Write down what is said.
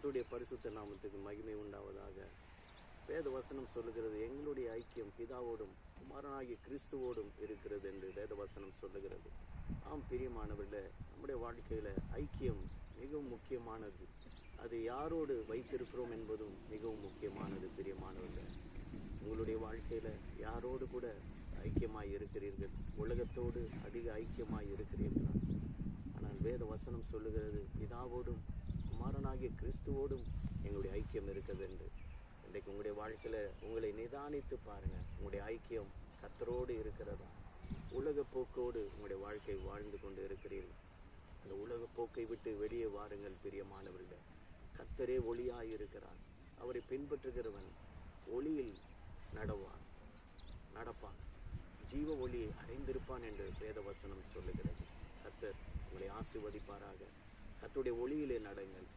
கர்த்தருடைய பரிசுத்த நாமத்துக்கு மகிமை உண்டாவதாக. வேத வசனம் சொல்லுகிறது, எங்களுடைய ஐக்கியம் பிதாவோடும் குமாரனாகிய கிறிஸ்துவோடும் இருக்கிறது என்று வேத வசனம் சொல்லுகிறது. ஆம் பிரியமானவர்களே, நம்முடைய வாழ்க்கையில் ஐக்கியம் மிகவும் முக்கியமானது. அது யாரோடு வைத்திருக்கிறோம் என்பதும் மிகவும் முக்கியமானது. பிரியமானவர்களே, உங்களுடைய வாழ்க்கையில் யாரோடு கூட ஐக்கியமாய் இருக்கிறீர்கள்? உலகத்தோடு அதிக ஐக்கியமாய் இருக்கிறீர்களா? ஆனால் வேத வசனம் சொல்லுகிறது, பிதாவோடும் குமாரனாகிய கிறிஸ்துவோடும் எங்களுடைய ஐக்கியம் இருக்கிறது என்று. இன்றைக்கு உங்களுடைய வாழ்க்கையில் உங்களை நிதானித்து பாருங்கள். உங்களுடைய ஐக்கியம் கர்த்தரோடு இருக்கிறதா? உலக போக்கோடு உங்களுடைய வாழ்க்கை வாழ்ந்து கொண்டு இருக்கிறீர்கள்? அந்த உலக போக்கை விட்டு வெளியே வாருங்கள் பிரியமானவர்களே. கர்த்தரே ஒளியாய் இருக்கிறார். அவரை பின்பற்றுகிறவன் ஒளியில் நடப்பான், ஜீவ ஒளியை அடைந்திருப்பான் என்று வேதவசனம் சொல்லுகிறது. கர்த்தர் உங்களை ஆசீர்வதிப்பாராக. கர்த்தருடைய ஒளியிலே நடங்கள்.